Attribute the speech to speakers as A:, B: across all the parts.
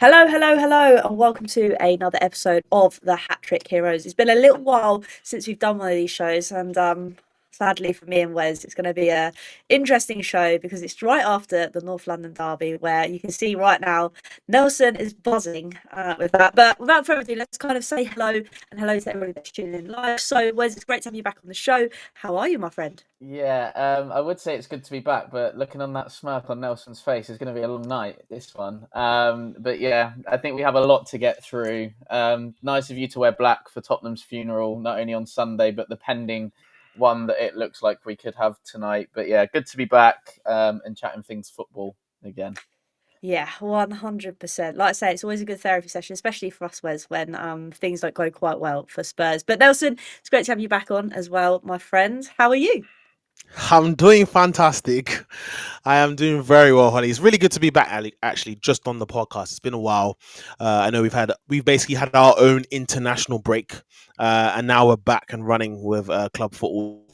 A: Hello, hello, hello, and welcome to another episode of the Hat Trick Heroes. It's been a little while since we've done one of these shows, and sadly for me and Wes, it's going to be a interesting show because it's right after the North London derby, where you can see right now Nelson is buzzing with that. But without further ado, let's kind of say hello and hello to everybody that's tuning in live. So, Wes, it's great to have you back on the show. How are you, my friend?
B: Yeah, I would say it's good to be back, but looking on that smirk on Nelson's face is going to be a long night, this one. But yeah, I think we have a lot to get through. Nice of you to wear black for Tottenham's funeral, not only on Sunday, but the pending one that it looks like we could have tonight. But yeah, good to be back and chatting things football again.
A: Yeah, 100%. Like I say, it's always a good therapy session, especially for us, Wes, when things don't go quite well for Spurs. But Nelson, it's great to have you back on as well, my friend. How are you?
C: I'm doing fantastic. I am doing very well, Holly. It's really good to be back, actually, just on the podcast. It's been a while. I know we've basically had our own international break, and now we're back and running with club football.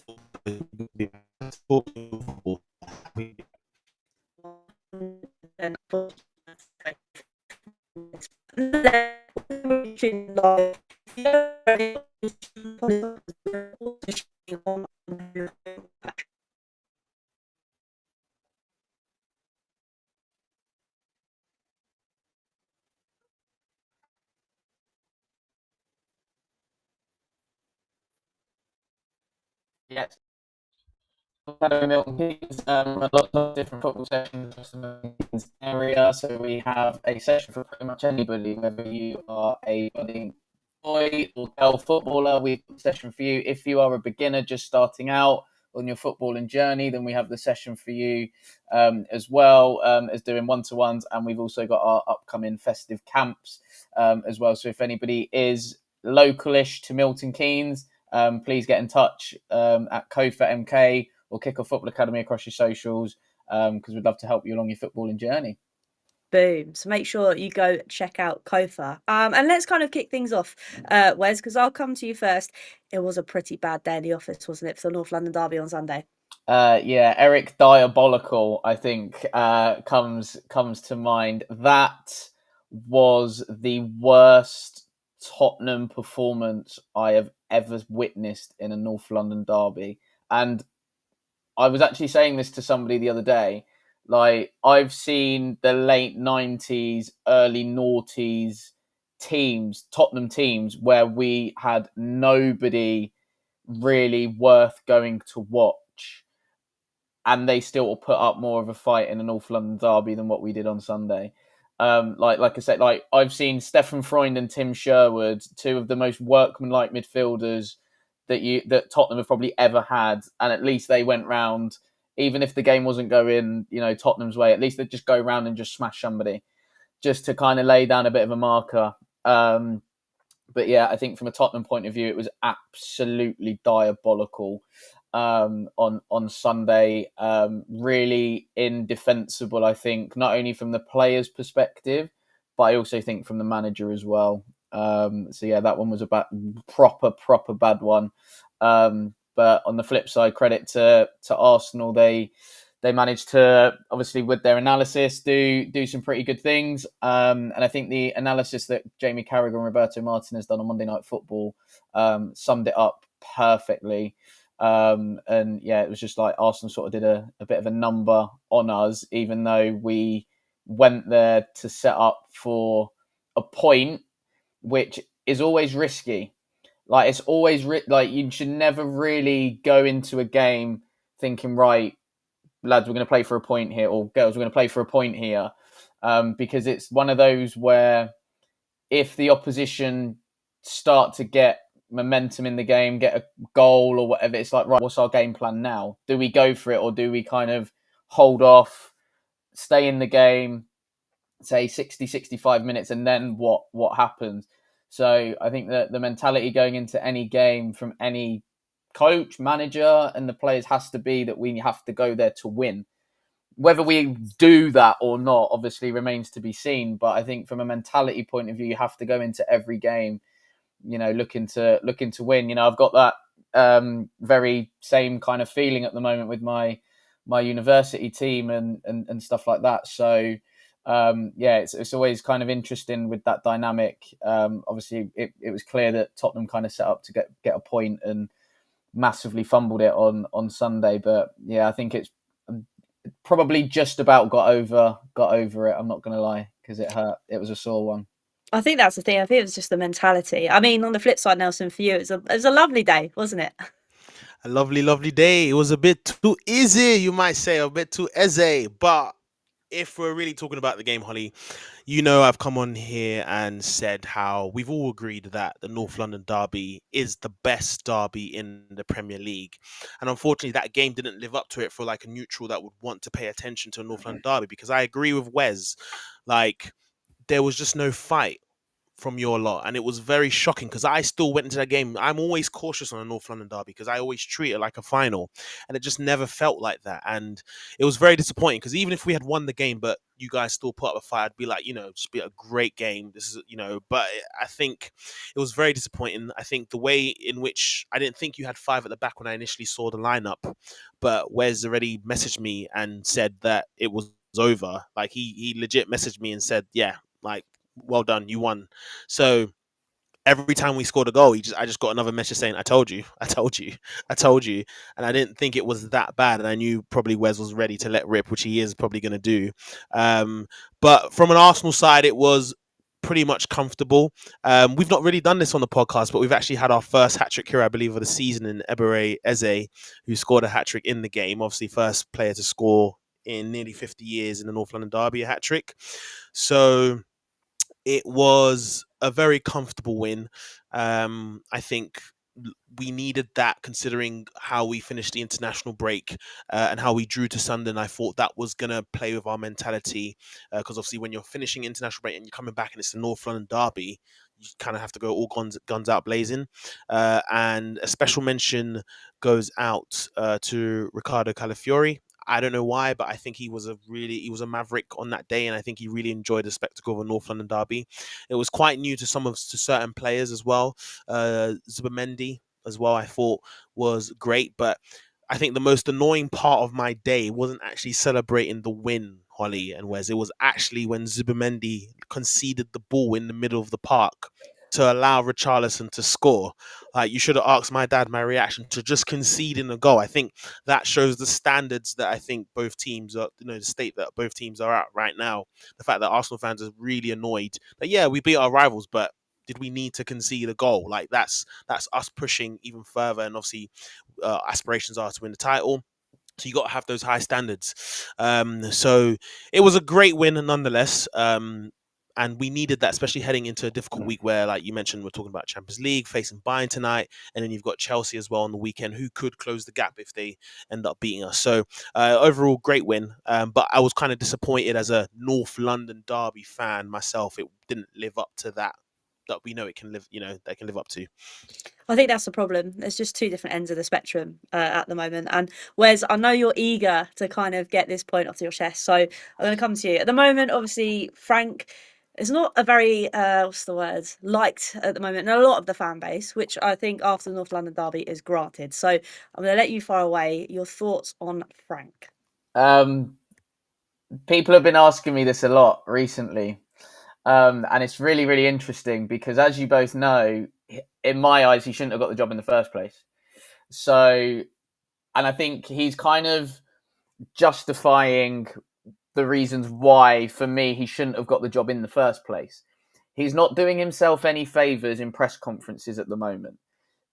B: Yes. Shadow Milton Keynes, a lot of different football sessions across the Milton Keynes area. So we have a session for pretty much anybody, whether you are a budding boy or girl footballer. We've got a session for you. If you are a beginner just starting out on your footballing journey, then we have the session for you as well as doing one-to-ones. And we've also got our upcoming festive camps as well. So if anybody is localish to Milton Keynes, please get in touch at Kofa MK or Kick Off Football Academy across your socials because we'd love to help you along your footballing journey.
A: Boom. So make sure you go check out Kofa. And let's kind of kick things off, Wes, because I'll come to you first. It was a pretty bad day in the office, wasn't it, for the North London derby on Sunday?
B: Yeah, Eric Diabolical, I think, comes to mind. That was the worst Tottenham performance I have ever witnessed in a North London derby. And I was actually saying this to somebody the other day. Like, I've seen the late 90s, early noughties teams, Tottenham teams, where we had nobody really worth going to watch. And they still put up more of a fight in a North London derby than what we did on Sunday. Like I said, like I've seen Stefan Freund and Tim Sherwood, two of the most workmanlike midfielders that Tottenham have probably ever had, and at least they went round. Even if the game wasn't going, Tottenham's way, at least they'd just go round and just smash somebody, just to kind of lay down a bit of a marker. But yeah, I think from a Tottenham point of view, it was absolutely diabolical on Sunday. Really indefensible, I think, not only from the players' perspective, but I also think from the manager as well. So yeah, that one was a proper bad one. But on the flip side, credit to Arsenal, they managed to, obviously with their analysis, do some pretty good things. And I think the analysis that Jamie Carragher and Roberto Martinez done on Monday Night Football summed it up perfectly. And yeah, it was just like Arsenal sort of did a bit of a number on us, even though we went there to set up for a point, which is always risky. Like, it's always like you should never really go into a game thinking, right, lads, we're going to play for a point here, or girls, we're going to play for a point here, because it's one of those where if the opposition start to get momentum in the game, get a goal or whatever, it's like, right, what's our game plan now? Do we go for it, or do we kind of hold off, stay in the game, say 60, 65 minutes, and then what happens? So I think that the mentality going into any game from any coach, manager, and the players has to be that we have to go there to win. Whether we do that or not, obviously remains to be seen. But I think from a mentality point of view, you have to go into every game, looking to win. I've got that very same kind of feeling at the moment with my university team and stuff like that. So It's always kind of interesting with that dynamic. Obviously, it was clear that Tottenham kind of set up to get a point and massively fumbled it on Sunday. But yeah, I think it's probably just about got over it. I'm not going to lie, because it hurt. It was a sore one.
A: I think that's the thing. I think it was just the mentality. I mean, on the flip side, Nelson, for you, it was a lovely day, wasn't it?
C: A lovely, lovely day. It was a bit too easy, you might say, a bit too easy. But if we're really talking about the game, Holly, you know I've come on here and said how we've all agreed that the North London derby is the best derby in the Premier League. And unfortunately, that game didn't live up to it for like a neutral that would want to pay attention to a North London derby, because I agree with Wes. Like, there was just no fight from your lot, and it was very shocking because I still went into that game. I'm always cautious on a North London derby because I always treat it like a final, and it just never felt like that. And it was very disappointing because even if we had won the game, but you guys still put up a fight, I'd be like, just be a great game. This is, but I think it was very disappointing. I think the way in which I didn't think you had five at the back when I initially saw the lineup, but Wes already messaged me and said that it was over. Like, he legit messaged me and said, yeah, like, well done, you won. So every time we scored a goal, I just got another message saying, I told you, I told you, I told you. And I didn't think it was that bad. And I knew probably Wes was ready to let rip, which he is probably going to do. But from an Arsenal side, it was pretty much comfortable. We've not really done this on the podcast, but we've actually had our first hat-trick hero, I believe, of the season, in Ebere Eze, who scored a hat-trick in the game. Obviously, first player to score in nearly 50 years in the North London derby, a hat-trick. So it was a very comfortable win. I think we needed that, considering how we finished the international break and how we drew to Sunderland. I thought that was going to play with our mentality, because obviously when you're finishing international break and you're coming back and it's the North London derby, you kind of have to go all guns out blazing. And a special mention goes out to Ricardo Calafiori. I don't know why, but I think he was a maverick on that day, and I think he really enjoyed the spectacle of a North London derby. It was quite new to certain players as well. Zubimendi as well, I thought was great, but I think the most annoying part of my day wasn't actually celebrating the win, Holly and Wes. It was actually when Zubimendi conceded the ball in the middle of the park to allow Richarlison to score. Like, you should have asked my dad my reaction to just conceding a goal. I think that shows the standards that I think both teams are, the state that both teams are at right now. The fact that Arsenal fans are really annoyed that, yeah, we beat our rivals, but did we need to concede a goal? Like, that's us pushing even further, and obviously aspirations are to win the title. So you got to have those high standards. So it was a great win nonetheless. And we needed that, especially heading into a difficult week where, like you mentioned, we're talking about Champions League, facing Bayern tonight, and then you've got Chelsea as well on the weekend, who could close the gap if they end up beating us. So overall, great win. But I was kind of disappointed as a North London derby fan myself. It didn't live up to that we know it can live, they can live up to.
A: I think that's the problem. There's just two different ends of the spectrum at the moment. And Wes, I know you're eager to kind of get this point off your chest, so I'm going to come to you. At the moment, obviously, Frank is not a very, what's the word, liked at the moment in a lot of the fan base, which I think after the North London derby is granted. So I'm going to let you fire away your thoughts on Frank.
B: People have been asking me this a lot recently. And it's really, really interesting because, as you both know, in my eyes, he shouldn't have got the job in the first place. So, and I think he's kind of justifying the reasons why, for me, he shouldn't have got the job in the first place. He's not doing himself any favours in press conferences at the moment.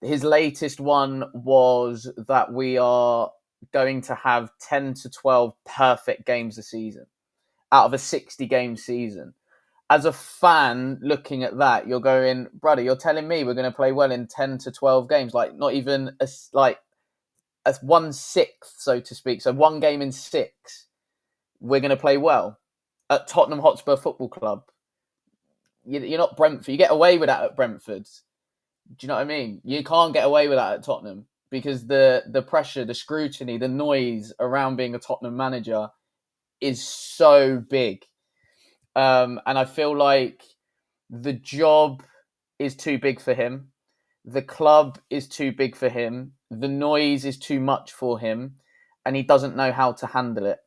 B: His latest one was that we are going to have 10 to 12 perfect games a season out of a 60-game season. As a fan looking at that, you're going, brother, you're telling me we're going to play well in 10 to 12 games, like not even a 1/6, so to speak. So one game in 6, we're going to play well at Tottenham Hotspur Football Club. You're not Brentford. You get away with that at Brentford. Do you know what I mean? You can't get away with that at Tottenham because the pressure, the scrutiny, the noise around being a Tottenham manager is so big. And I feel like the job is too big for him. The club is too big for him. The noise is too much for him. And he doesn't know how to handle it.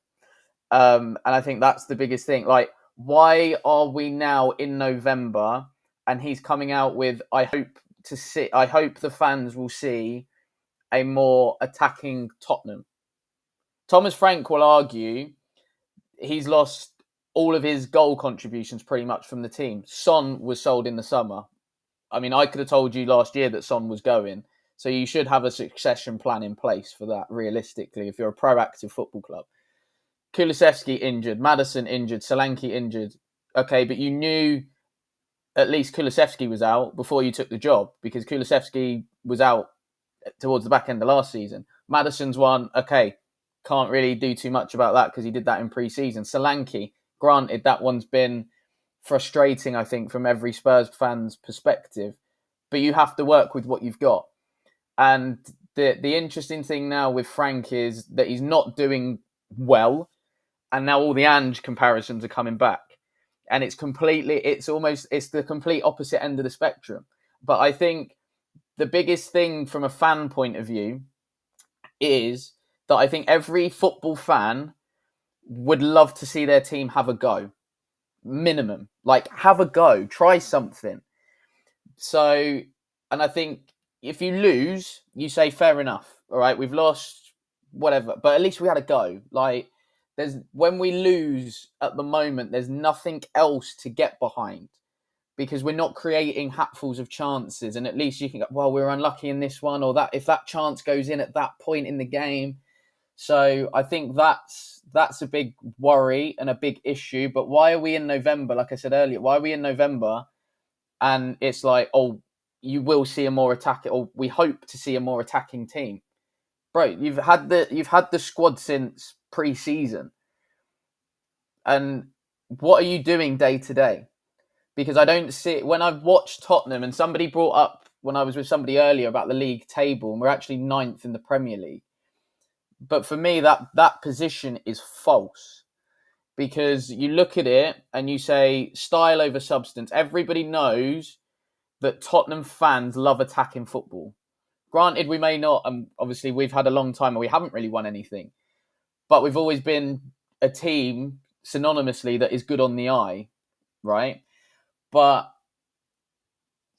B: And I think that's the biggest thing. Like, why are we now in November and he's coming out with, I hope the fans will see a more attacking Tottenham. Thomas Frank will argue he's lost all of his goal contributions pretty much from the team. Son was sold in the summer. I mean, I could have told you last year that Son was going. So you should have a succession plan in place for that, realistically, if you're a proactive football club. Kulusevski injured, Maddison injured, Solanke injured. Okay, but you knew at least Kulusevski was out before you took the job, because Kulusevski was out towards the back end of last season. Maddison's one, okay, can't really do too much about that because he did that in pre-season. Solanke, granted, that one's been frustrating, I think, from every Spurs fan's perspective, but you have to work with what you've got. And the interesting thing now with Frank is that he's not doing well, and now all the Ange comparisons are coming back. And it's the complete opposite end of the spectrum. But I think the biggest thing from a fan point of view is that I think every football fan would love to see their team have a go. Minimum. Like, have a go. Try something. So, and I think if you lose, you say, fair enough. All right, we've lost, whatever. But at least we had a go. Like, when we lose at the moment, there's nothing else to get behind because we're not creating hatfuls of chances. And at least you can go, well, we're unlucky in this one, or that if that chance goes in at that point in the game. So I think that's a big worry and a big issue. But why are we in November? Like I said earlier, why are we in November? And it's like, oh, you will see a more attacking, or we hope to see a more attacking team. Bro, you've had the squad since pre-season. And what are you doing day to day? Because I don't see, when I've watched Tottenham, and somebody brought up when I was with somebody earlier about the league table, and we're actually 9th in the Premier League. But for me, that position is false. Because you look at it and you say style over substance. Everybody knows that Tottenham fans love attacking football. Granted, we may not, and obviously we've had a long time and we haven't really won anything. But we've always been a team synonymously that is good on the eye, right? But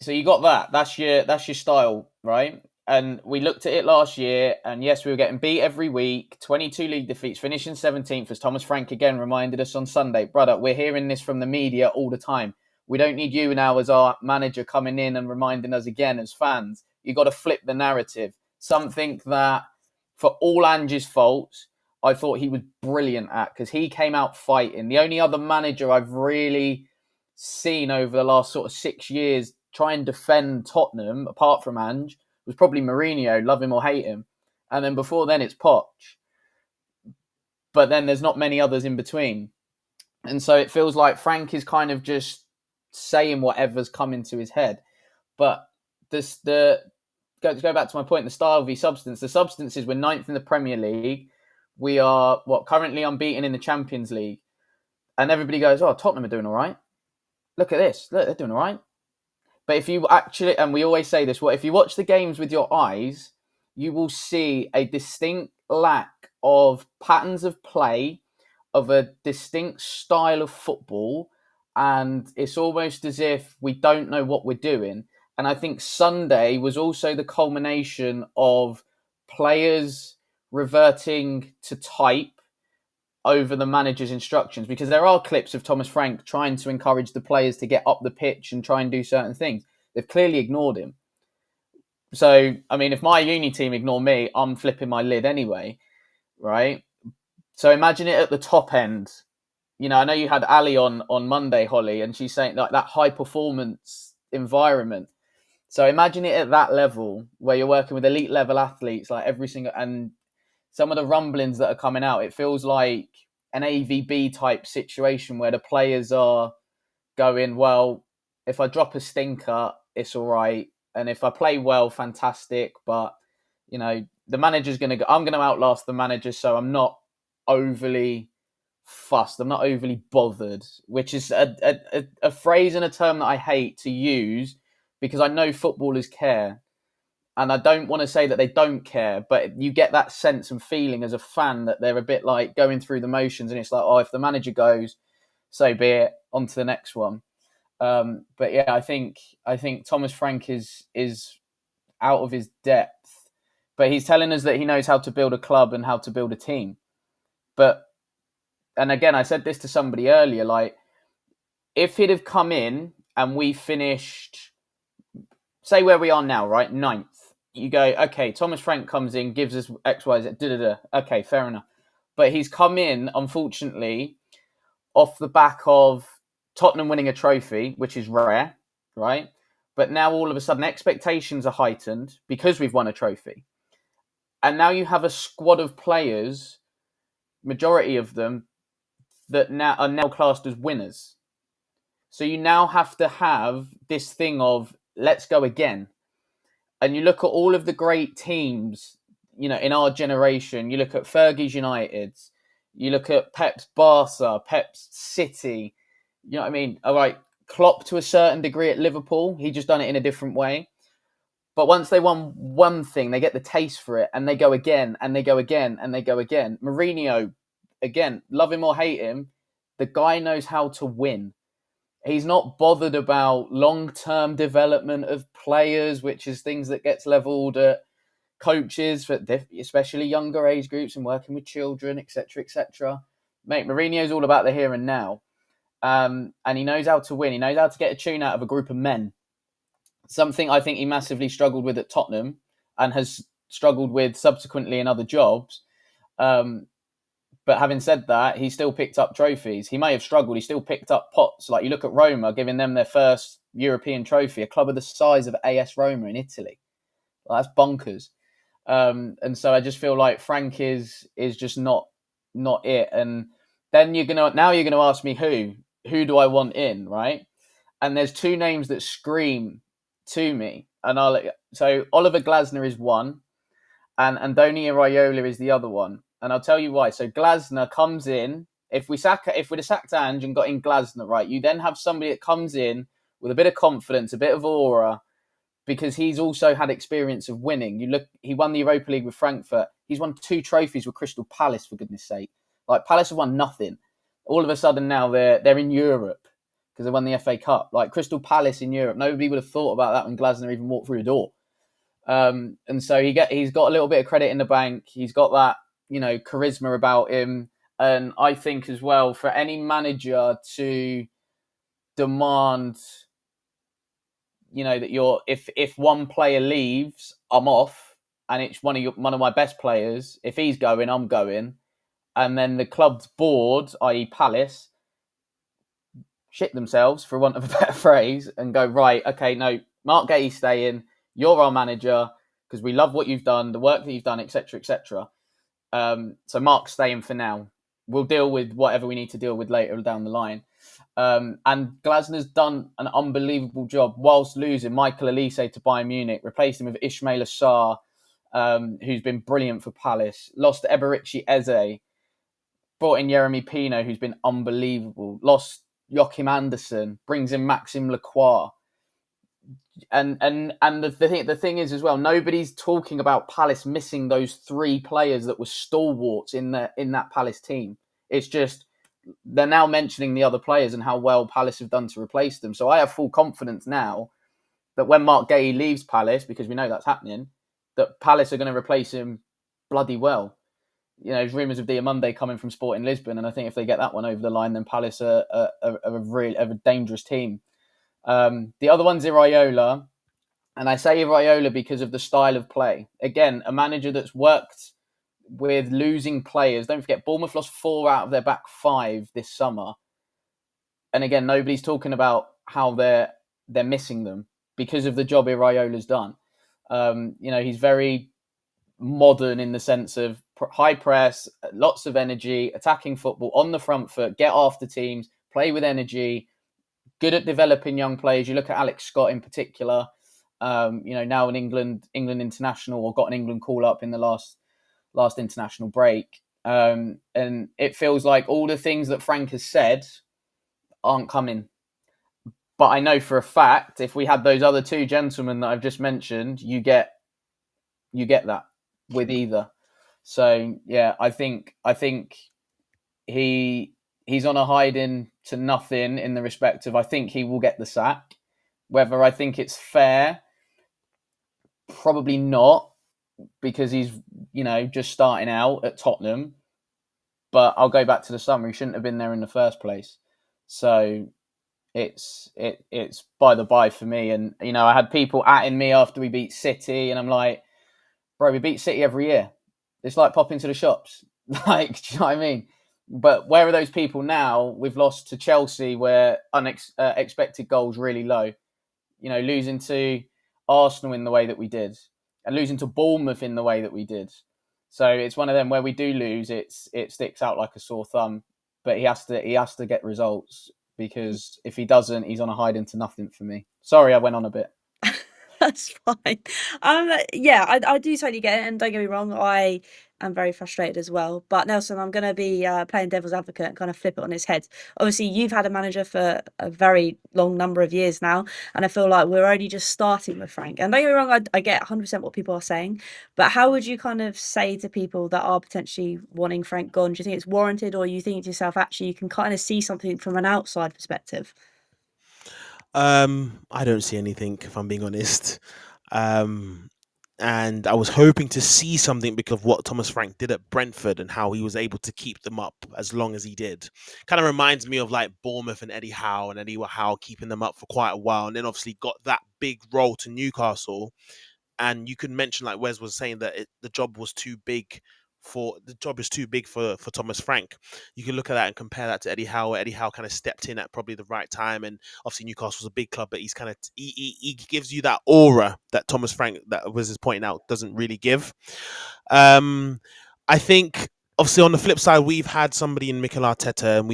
B: so you got that. That's your style, right? And we looked at it last year, and yes, we were getting beat every week. 22 league defeats, finishing 17th, as Thomas Frank again reminded us on Sunday. Brother, we're hearing this from the media all the time. We don't need you now as our manager coming in and reminding us again as fans. You got to flip the narrative. Something that, for all Ange's faults, I thought he was brilliant at, because he came out fighting. The only other manager I've really seen over the last sort of 6 years try and defend Tottenham, apart from Ange, was probably Mourinho, love him or hate him. And then before then, it's Poch. But then there's not many others in between. And so it feels like Frank is kind of just saying whatever's come into his head. But to go back to my point, the style v substance. The substance is we're 9th in the Premier League. We are, currently unbeaten in the Champions League. And everybody goes, oh, Tottenham are doing all right. Look at this. Look, they're doing all right. But if you actually, and we always say this, if you watch the games with your eyes, you will see a distinct lack of patterns of play, of a distinct style of football. And it's almost as if we don't know what we're doing. And I think Sunday was also the culmination of players reverting to type over the manager's instructions, because there are clips of Thomas Frank trying to encourage the players to get up the pitch and try and do certain things. They've clearly ignored him. So, I mean, if my uni team ignore me, I'm flipping my lid anyway, right? So imagine it at the top end. You know, I know you had Ali on Monday, Hollie, and she's saying like that high performance environment. So imagine it at that level where you're working with elite level athletes, like every single, and some of the rumblings that are coming out, it feels like an AVB type situation where the players are going, well, if I drop a stinker, it's all right. And if I play well, fantastic. But, you know, the manager's going to go, I'm going to outlast the manager. So I'm not overly fussed. I'm not overly bothered, which is a phrase and a term that I hate to use because I know footballers care. And I don't want to say that they don't care, but you get that sense and feeling as a fan that they're a bit like going through the motions. And it's like, oh, if the manager goes, so be it. On to the next one. But yeah, I think Thomas Frank is out of his depth, but he's telling us that he knows how to build a club and how to build a team. But, and again, I said this to somebody earlier, like, if he'd have come in and we finished, say where we are now, right, 9th, you go, okay, Thomas Frank comes in, gives us X, Y, Z, da-da-da. Okay, fair enough. But he's come in, unfortunately, off the back of Tottenham winning a trophy, which is rare, right? But now all of a sudden expectations are heightened because we've won a trophy. And now you have a squad of players, majority of them, that now are now classed as winners. So you now have to have this thing of, let's go again. And you look at all of the great teams, you know, in our generation. You look at Fergie's United, you look at Pep's Barca, Pep's City. You know what I mean? All right, Klopp to a certain degree at Liverpool. He just done it in a different way. But once they won one thing, they get the taste for it, and they go again, and they go again, and they go again. Mourinho, again, love him or hate him, the guy knows how to win. He's not bothered about long-term development of players, which is things that gets levelled at coaches, for especially younger age groups and working with children, etc., etc. Mate, Mourinho's all about the here and now. And he knows how to win. He knows how to get a tune out of a group of men. Something I think he massively struggled with at Tottenham and has struggled with subsequently in other jobs. But having said that, he still picked up trophies. He may have struggled. He still picked up pots. Like you look at Roma, giving them their first European trophy, a club of the size of AS Roma in Italy. Well, that's bonkers. And so I just feel like Frank is just not it. And then you're gonna ask me who do I want in, right? And there's two names that scream to me, and so Oliver Glasner is one, and Andoni Iraola is the other one, and I'll tell you why. So Glasner comes in. If we'd have sacked Ange and got in Glasner, right, you then have somebody that comes in with a bit of confidence, a bit of aura, because he's also had experience of winning. He won the Europa League with Frankfurt. He's won 2 trophies with Crystal Palace, for goodness sake. Like, Palace have won nothing. All of a sudden now they're in Europe because they won the FA Cup. Like, Crystal Palace in Europe, nobody would have thought about that when Glasner even walked through the door. And so he's got a little bit of credit in the bank. He's got that, you know, charisma about him. And I think as well, for any manager to demand, you know, that if one player leaves, I'm off, and it's one of my best players. If he's going, I'm going, and then the club's board, i.e. Palace, shit themselves, for want of a better phrase, and go, right, okay, no, Mark Gay's staying. You're our manager because we love what you've done, the work that you've done, etc., etc. So Mark's staying for now. We'll deal with whatever we need to deal with later down the line. And Glasner's done an unbelievable job whilst losing Michael Elise to Bayern Munich, replaced him with Ismail Assar, who's been brilliant for Palace, lost Eberici Eze, brought in Jeremy Pino, who's been unbelievable, lost Joachim Andersen, brings in Maxime Lacroix. And the thing is as well, nobody's talking about Palace missing those 3 players that were stalwarts in that Palace team. It's just they're now mentioning the other players and how well Palace have done to replace them. So I have full confidence now that when Mark Gay leaves Palace, because we know that's happening, that Palace are going to replace him bloody well. You know, there's rumours of Diamonde coming from Sporting Lisbon, and I think if they get that one over the line, then Palace are a dangerous team. The other one's Iraola, and I say Iraola because of the style of play. Again, a manager that's worked with losing players. Don't forget, Bournemouth lost 4 out of their back 5 this summer. And again, nobody's talking about how they're missing them because of the job Iraola's done. You know, he's very modern in the sense of high press, lots of energy, attacking football on the front foot, get after teams, play with energy, good at developing young players. You look at Alex Scott in particular, you know, now an England international, or got an England call up in the last international break. And it feels like all the things that Frank has said aren't coming. But I know for a fact, if we had those other 2 gentlemen that I've just mentioned, you get that with either. So yeah, I think he he's on a hiding to nothing in the respect of I think he will get the sack. Whether I think it's fair, probably not, because he's just starting out at Tottenham. But I'll go back to the summer. He shouldn't have been there in the first place. So it's by the by for me. And I had people atting me after we beat City, and I'm like, bro, we beat City every year. It's like popping to the shops. Like, do you know what I mean? But where are those people now? We've lost to Chelsea, where expected goals really low. Losing to Arsenal in the way that we did, and losing to Bournemouth in the way that we did. So it's one of them where we do lose. It sticks out like a sore thumb. But he has to get results, because if he doesn't, he's on a hide into nothing for me. Sorry, I went on a bit.
A: That's fine. Yeah, I do totally get it, and don't get me wrong, I am very frustrated as well. But Nelson, I'm going to be playing devil's advocate and kind of flip it on his head. Obviously, you've had a manager for a very long number of years now, and I feel like we're only just starting with Frank. And don't get me wrong, I get 100% what people are saying, but how would you kind of say to people that are potentially wanting Frank gone? Do you think it's warranted, or you think to yourself, actually, you can kind of see something from an outside perspective?
C: I don't see anything, if I'm being honest. And I was hoping to see something because of what Thomas Frank did at Brentford and how he was able to keep them up as long as he did. Kind of reminds me of like Bournemouth and Eddie Howe, and Eddie Howe keeping them up for quite a while, and then obviously got that big role to Newcastle. And you could mention, like Wes was saying, that the job is too big for Thomas Frank. You can look at that and compare that to Eddie Howe. Eddie Howe kind of stepped in at probably the right time, and obviously Newcastle's a big club, but he's kind of he gives you that aura that Thomas Frank, that was his pointing out, doesn't really give. I think obviously on the flip side, we've had somebody in Mikel Arteta, and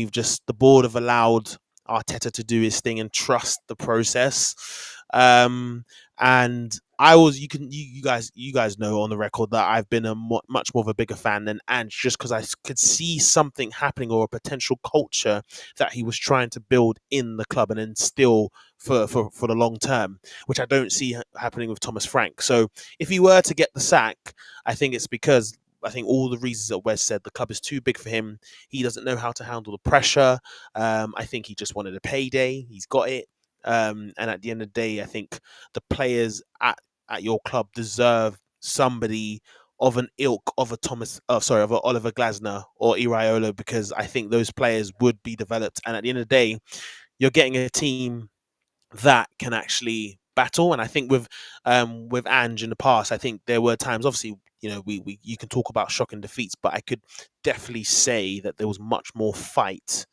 C: the board have allowed Arteta to do his thing and trust the process. And you guys know on the record that I've been much more of a bigger fan than Ange, just because I could see something happening, or a potential culture that he was trying to build in the club and instill for the long term, which I don't see happening with Thomas Frank. So if he were to get the sack, I think it's because I think all the reasons that Wes said, the club is too big for him. He doesn't know how to handle the pressure. I think he just wanted a payday. He's got it. And at the end of the day, I think the players at your club deserve somebody of an ilk of of an Oliver Glasner or Iraola, because I think those players would be developed. And at the end of the day, you're getting a team that can actually battle. And I think with Ange in the past, I think there were times, obviously, we you can talk about shocking defeats, but I could definitely say that there was much more fight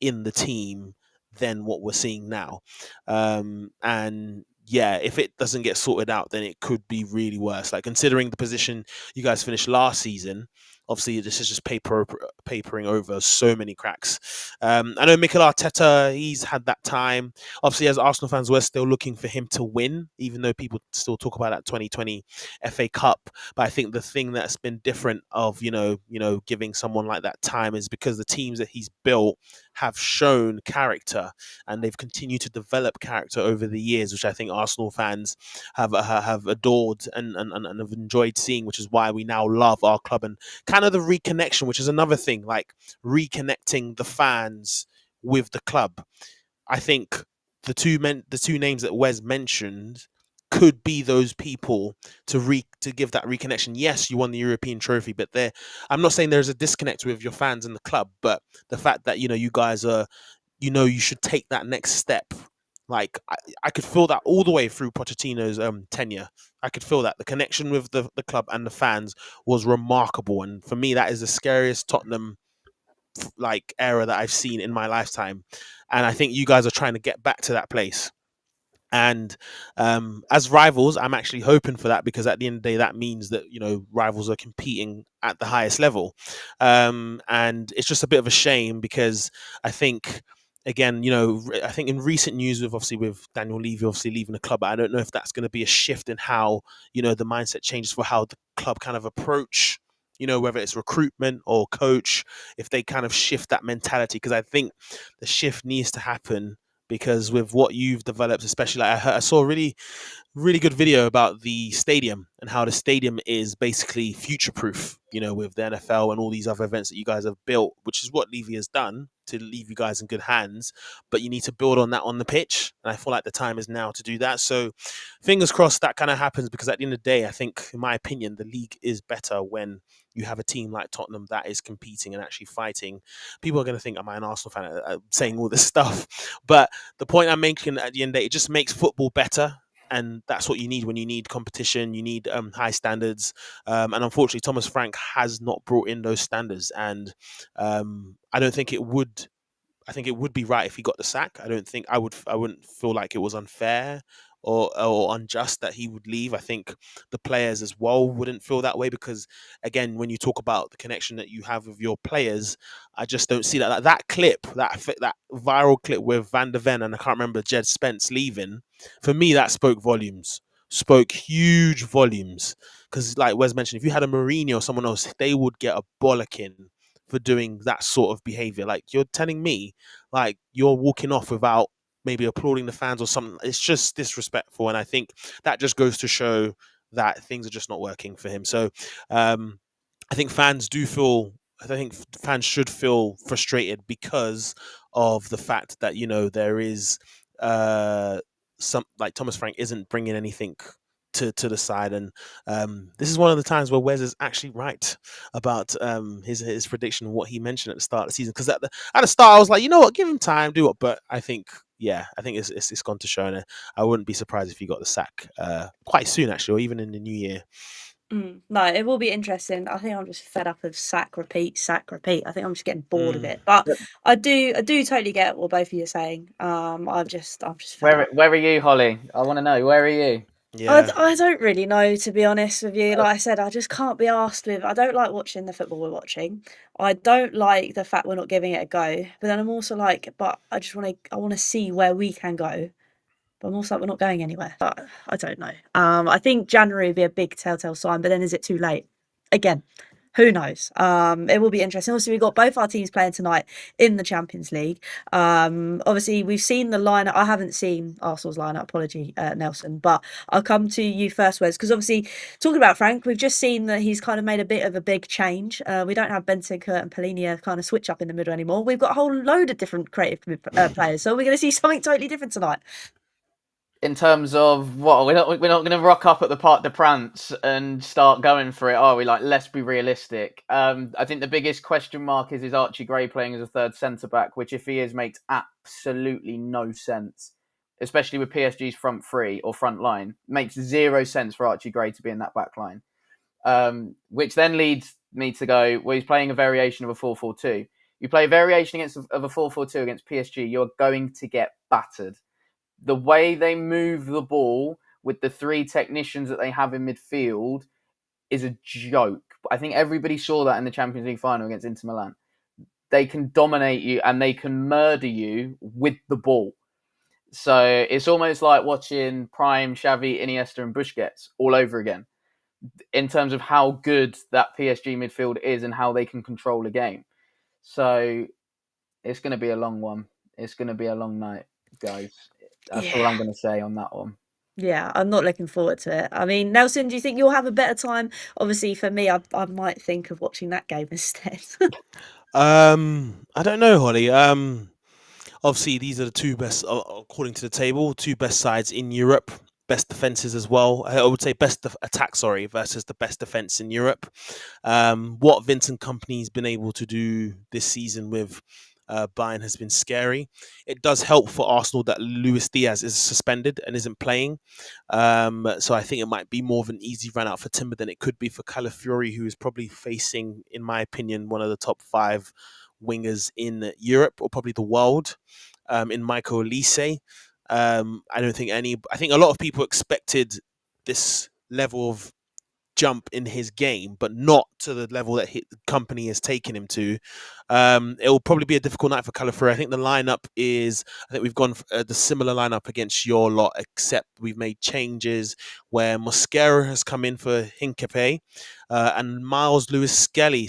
C: in the team than what we're seeing now. And yeah, if it doesn't get sorted out, then it could be really worse. Like, considering the position you guys finished last season, obviously this is just papering over so many cracks. I know Mikel Arteta, he's had that time. Obviously, as Arsenal fans, we're still looking for him to win, even though people still talk about that 2020 FA Cup. But I think the thing that's been different of giving someone like that time is because the teams that he's built have shown character, and they've continued to develop character over the years, which I think Arsenal fans have adored and have enjoyed seeing, which is why we now love our club. And kind of the reconnection, which is another thing, like reconnecting the fans with the club. I think the two names that Wes mentioned could be those people to give that reconnection. Yes, you won the European trophy, but I'm not saying there's a disconnect with your fans and the club, but the fact that you guys are, you should take that next step. Like, I could feel that all the way through Pochettino's tenure. I could feel that the connection with the club and the fans was remarkable, and for me, that is the scariest Tottenham era that I've seen in my lifetime. And I think you guys are trying to get back to that place. And as rivals, I'm actually hoping for that, because at the end of the day, that means that rivals are competing at the highest level. And it's just a bit of a shame, because I think, again, I think in recent news, with Daniel Levy obviously leaving the club, I don't know if that's going to be a shift in how the mindset changes for how the club kind of approach, whether it's recruitment or coach, if they kind of shift that mentality, because I think the shift needs to happen because with what you've developed, especially I saw a really good video about the stadium and how the stadium is basically future proof, with the NFL and all these other events that you guys have built, which is what Levy has done to leave you guys in good hands. But you need to build on that on the pitch. And I feel like the time is now to do that. So fingers crossed that kind of happens, because at the end of the day, I think, in my opinion, the league is better when you have a team like Tottenham that is competing and actually fighting. People are going to think, am I an Arsenal fan saying all this stuff? But the point I'm making at the end of the day, it just makes football better. And that's what you need when you need competition. You need high standards. And unfortunately, Thomas Frank has not brought in those standards. And I don't think it would. I think it would be right if he got the sack. I don't think I would. I wouldn't feel like it was unfair or unjust that he would leave. I think the players as well wouldn't feel that way, because again, when you talk about the connection that you have with your players, I just don't see that. That clip, that viral clip with Van der Ven and I can't remember Jed Spence leaving. For me, that spoke volumes. Spoke huge volumes. Because, like Wes mentioned, if you had a Mourinho or someone else, they would get a bollocking for doing that sort of behavior. Like, you're telling me, like, you're walking off without maybe applauding the fans or something. It's just disrespectful, and I think that just goes to show that things are just not working for him. So I think fans do feel. I think fans should feel frustrated because of the fact that there is some, like, Thomas Frank isn't bringing anything to the side, and this is one of the times where Wes is actually right about his prediction, what he mentioned at the start of the season. Because at the start, I was like, you know what, give him time, do it. But I think, it's gone to show, and I wouldn't be surprised if he got the sack quite soon, actually, or even in the new year.
A: No, it will be interesting. I think I'm just fed up of sack, repeat, sack, repeat. I think I'm just getting bored of it. But I do totally get what both of you are saying. I'm just fed up.
B: Where are you, Holly? I want to know. Where are you?
C: Yeah.
A: I don't really know, to be honest with you. Like I said, I just can't be asked with. I don't like watching the football we're watching. I don't like the fact we're not giving it a go. But then I'm also like, but I want to see where we can go. But I'm also like, we're not going anywhere. But I don't know. I think January would be a big telltale sign. But then is it too late? Again, who knows? It will be interesting. Also, we've got both our teams playing tonight in the Champions League. Obviously, we've seen the lineup. I haven't seen Arsenal's lineup. Apology, Nelson. But I'll come to you first, Wes, because obviously, talking about Frank, we've just seen that he's kind of made a bit of a big change. We don't have Bentancur and Polinia kind of switch up in the middle anymore. We've got a whole load of different creative players. So we're going to see something totally different tonight.
B: In terms of what, we're not going to rock up at the Parc des Princes and start going for it, are we? Like, let's be realistic. I think the biggest question mark is Archie Gray playing as a third centre back, which, if he is, makes absolutely no sense, especially with PSG's front three or front line. Makes zero sense for Archie Gray to be in that back line, which then leads me to go, well, he's playing a variation of a 4-4-2. You play a variation of a 4-4-2 against PSG, you're going to get battered. The way they move the ball with the three technicians that they have in midfield is a joke. I think everybody saw that in the Champions League final against Inter Milan. They can dominate you and they can murder you with the ball. So it's almost like watching prime Xavi, Iniesta and Busquets all over again in terms of how good that PSG midfield is and how they can control a game. So it's going to be a long one. It's going to be a long night, guys. That's all I'm going to say on that one.
A: Yeah, I'm not looking forward to it. I mean, Nelson, do you think you'll have a better time? Obviously, for me, I might think of watching that game instead.
C: I don't know, Holly. Obviously, these are the two best, according to the table, two best sides in Europe. Best defenses as well. I would say best attack, versus the best defense in Europe. What Vincent Kompany's been able to do this season with Bayern has been scary. It does help for Arsenal that Luis Diaz is suspended and isn't playing. So I think it might be more of an easy run out for Timber than it could be for Calafiori, who is probably facing, in my opinion, one of the top 5 wingers in Europe or probably the world, in Michael Olise. I think a lot of people expected this level of jump in his game, but not to the level that the company has taken him to. It will probably be a difficult night for Calafiori. I think the lineup we've gone the similar lineup against your lot, except we've made changes where Mosquera has come in for Hincapié, and Miles Lewis Skelly,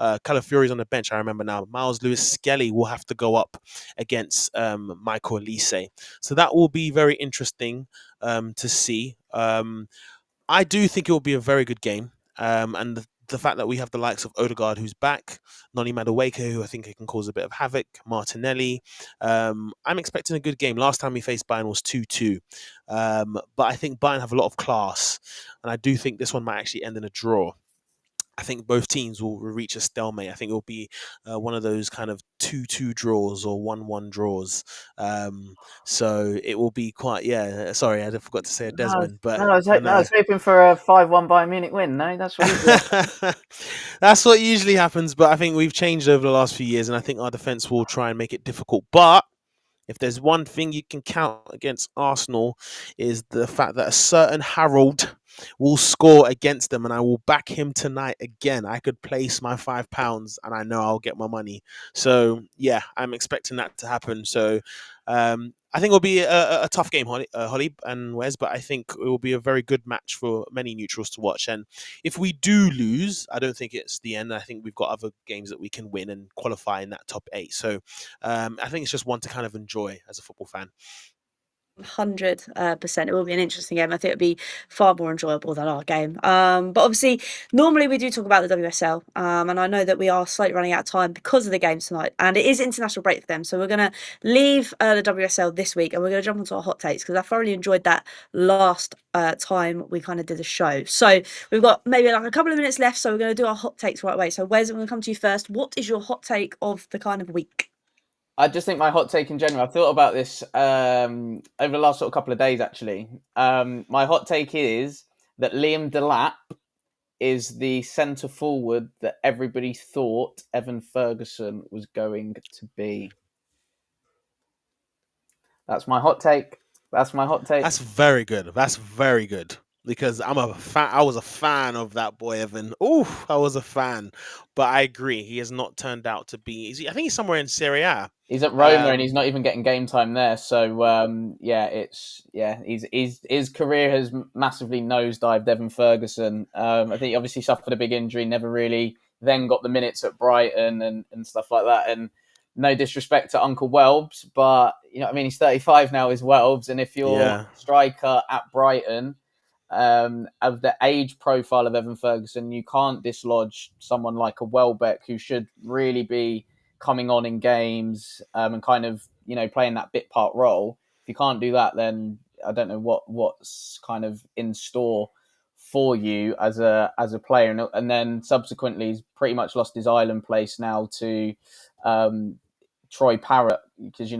C: Calafiori's on the bench. I remember now. Miles Lewis Skelly will have to go up against Michael Elise. So that will be very interesting to see. I do think it will be a very good game. And the fact that we have the likes of Odegaard, who's back, Noni Madueke, who I think can cause a bit of havoc, Martinelli. I'm expecting a good game. Last time we faced Bayern was 2-2. But I think Bayern have a lot of class. And I do think this one might actually end in a draw. I think both teams will reach a stalemate. I think it will be one of those kind of 2-2 draws or 1-1 draws. So it will be quite, sorry, I forgot to say a Desmond. But
B: I was hoping for a 5-1 Bayern Munich win. No, that's what you
C: That's what usually happens. But I think we've changed over the last few years, and I think our defence will try and make it difficult. But if there's one thing you can count against Arsenal is the fact that a certain Harold will score against them, and I will back him tonight again. I could place my £5 and I know I'll get my money. So yeah, I'm expecting that to happen. So I think it'll be a tough game, Holly and Wes, but I think it will be a very good match for many neutrals to watch. And if we do lose, I don't think it's the end. I think we've got other games that we can win and qualify in that top 8. So I think it's just one to kind of enjoy as a football fan.
A: 100%. It will be an interesting game. I think it'll be far more enjoyable than our game. But obviously, normally we do talk about the WSL, and I know that we are slightly running out of time because of the games tonight, and it is international break for them. So we're going to leave the WSL this week, and we're going to jump into our hot takes because I thoroughly enjoyed that last time we kind of did a show. So we've got maybe like a couple of minutes left, so we're going to do our hot takes right away. So Wes, I'm going to come to you first. What is your hot take of the kind of week?
B: I just think my hot take in general, I've thought about this over the last sort of couple of days, actually. My hot take is that Liam Delap is the centre forward that everybody thought Evan Ferguson was going to be. That's my hot take. That's
C: very good. That's very good. Because I'm a fan. I was a fan of that boy Evan. Ooh, I was a fan. But I agree, he has not turned out to be. I think he's somewhere in Serie A.
B: He's at Roma and he's not even getting game time there. So his career has massively nosedived. Evan Ferguson. I think he obviously suffered a big injury, never really then got the minutes at Brighton and stuff like that. And no disrespect to Uncle Welbs, but he's 35 now, is Welbs, and if you're striker at Brighton, of the age profile of Evan Ferguson, you can't dislodge someone like a Welbeck who should really be coming on in games and kind of playing that bit part role. If you can't do that, then I don't know what's kind of in store for you as a player. And then subsequently, he's pretty much lost his island place now to Troy Parrott, because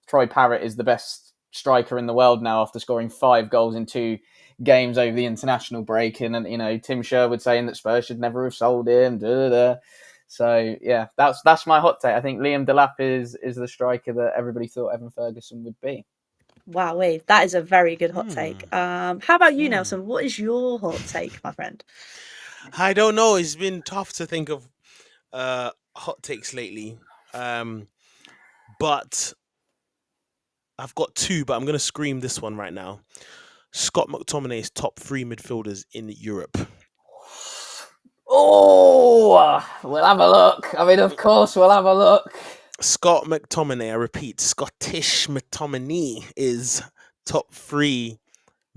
B: Troy Parrott is the best striker in the world now after scoring 5 goals in 2 games over the international break. And Tim Sherwood saying that Spurs should never have sold him. So yeah, that's my hot take. I think Liam Delap is the striker that everybody thought Evan Ferguson would be.
A: Wow, that is a very good hot take. How about you, Nelson? What is your hot take, my friend?
C: I don't know. It's been tough to think of hot takes lately. But I've got 2, but I'm going to scream this one right now. Scott McTominay's top 3 midfielders in Europe.
B: Oh, we'll have a look. Of course, we'll have a look.
C: Scott McTominay, I repeat, Scottish McTominay is top 3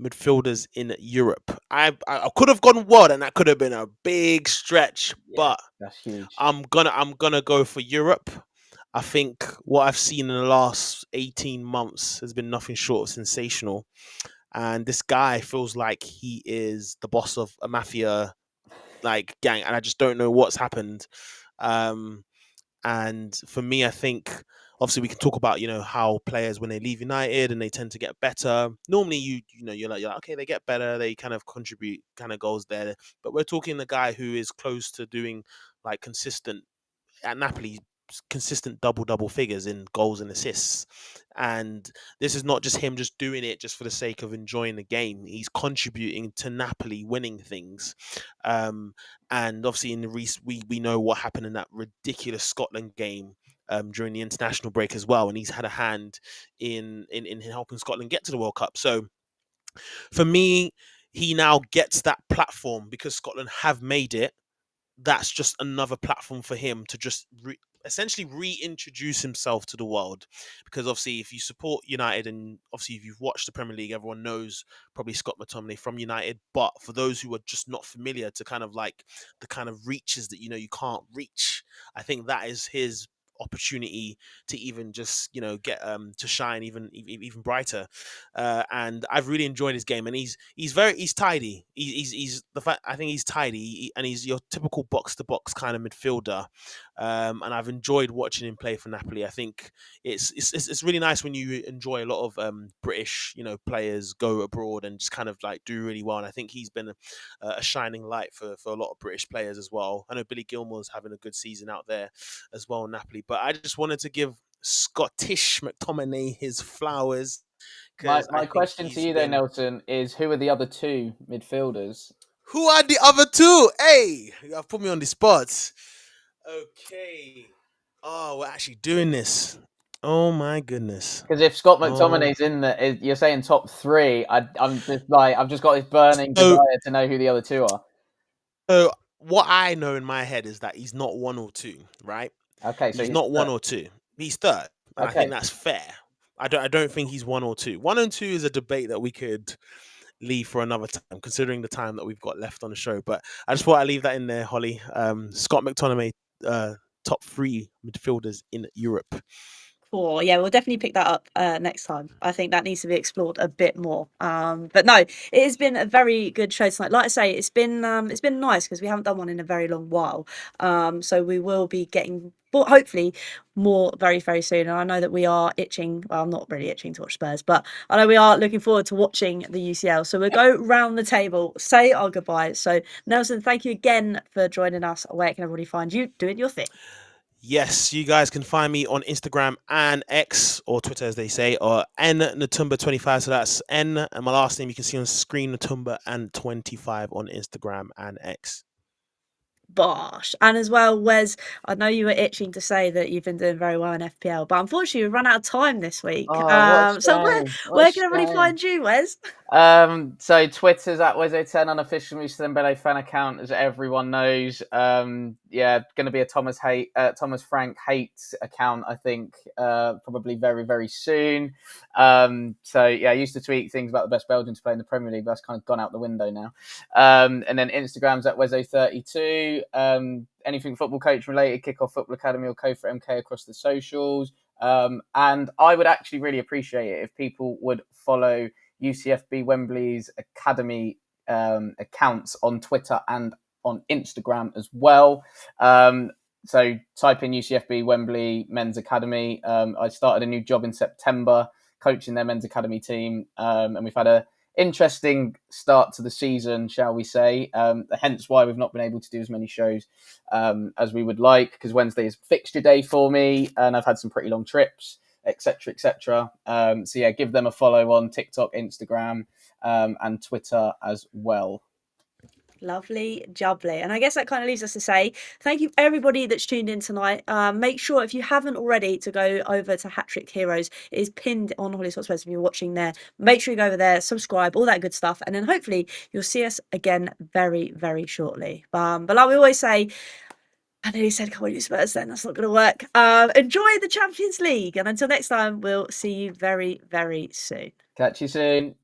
C: midfielders in Europe. I could have gone world, and that could have been a big stretch, but
B: that's huge.
C: I'm gonna go for Europe. I think what I've seen in the last 18 months has been nothing short of sensational. And this guy feels like he is the boss of a mafia gang, and I just don't know what's happened. And for me, I think obviously we can talk about how players, when they leave United and they tend to get better. Normally, you're like okay, they get better, they kind of contribute kind of goals there. But we're talking a guy who is close to doing consistent at Napoli, consistent double figures in goals and assists. And this is not just him just doing it just for the sake of enjoying the game. He's contributing to Napoli winning things. And obviously in the we know what happened in that ridiculous Scotland game during the international break as well, and he's had a hand in helping Scotland get to the World Cup. So for me, he now gets that platform because Scotland have made it that's just another platform for him to just essentially reintroduce himself to the world. Because obviously, if you support United, and obviously if you've watched the Premier League, everyone knows probably Scott McTominay from United. But for those who are just not familiar to kind of like the kind of reaches that you can't reach, I think that is his opportunity to even just get to shine even brighter. And I've really enjoyed his game, and he's tidy. He's the fact, I think he's tidy, and he's your typical box to box kind of midfielder. And I've enjoyed watching him play for Napoli. I think it's really nice when you enjoy a lot of British players go abroad and just kind of like do really well. And I think he's been a shining light for a lot of British players as well. I know Billy Gilmore's having a good season out there as well in Napoli. But I just wanted to give Scottish McTominay his flowers, because I
B: My
C: think
B: question to
C: he's
B: you, though,
C: been.
B: Nelson, is who are the other two midfielders?
C: Who are the other two? Hey, you have put me on the spot. Okay. Oh, we're actually doing this. Oh my goodness.
B: Because if Scott
C: Oh.
B: McTominay's in the, you're saying top three. I'm just like, I've just got this burning
C: So,
B: desire to know who the other two are.
C: so what I know in my head is that he's not one or two, right?
B: Okay, so
C: He's
B: he's
C: not one or two. He's third, and I
B: okay.
C: think that's fair. I don't think he's one or two. One and two is a debate that we could leave for another time, considering the time that we've got left on the show. But I just thought I'd leave that in there, Holly. Scott McTominay, top three midfielders in Europe.
A: Cool. Yeah, we'll definitely pick that up next time. I think that needs to be explored a bit more. But no, it has been a very good show tonight. Like I say, it's been nice because we haven't done one in a very long while. So we will be getting hopefully more very, very soon. And I know that we are itching. Well, I'm not really itching to watch Spurs, but I know we are looking forward to watching the UCL. So we'll go round the table, say our goodbyes. So Nelson, thank you again for joining us. Where can everybody find you doing your thing?
C: Yes, you guys can find me on Instagram and X, or Twitter as they say, or N Natumba25. So that's N and my last name you can see on screen, Natumba and 25 on Instagram and X.
A: Bosh. And as well, Wes, I know you were itching to say that you've been doing very well in FPL, but unfortunately we've run out of time this week.
B: Oh, what a
A: So
B: shame! What a
A: where can everybody
B: shame!
A: find you, Wes?
B: So Twitter's at Wezo10, unofficial Dembele fan account, as everyone knows. Yeah, going to be a Thomas Frank hate account, I think, probably very, very soon. So yeah, I used to tweet things about the best Belgians to play in the Premier League, but that's kind of gone out the window now. And then Instagram's at Wezo32. Anything football coach related, Kickoff Football Academy or Code for MK across the socials. And I would actually really appreciate it if people would follow UCFB Wembley's academy accounts on Twitter and on Instagram as well. So type in UCFB Wembley Men's Academy. I started a new job in September coaching their men's academy team, and we've had a interesting start to the season, shall we say. Hence why we've not been able to do as many shows as we would like, because Wednesday is fixture day for me and I've had some pretty long trips, etc., etc. So yeah, give them a follow on TikTok, Instagram, and Twitter as well.
A: Lovely jubbly. And I guess that kind of leaves us to say thank you everybody that's tuned in tonight. Make sure, if you haven't already, to go over to Hat Trick Heroes. It is pinned on Holly Spurs if you're watching there. Make sure you go over there, subscribe, all that good stuff, and then hopefully you'll see us again very, very shortly. But like we always say, I nearly said come on you Spurs then, that's not going to work. Enjoy the Champions League, and until next time, we'll see you very, very soon.
B: Catch you soon.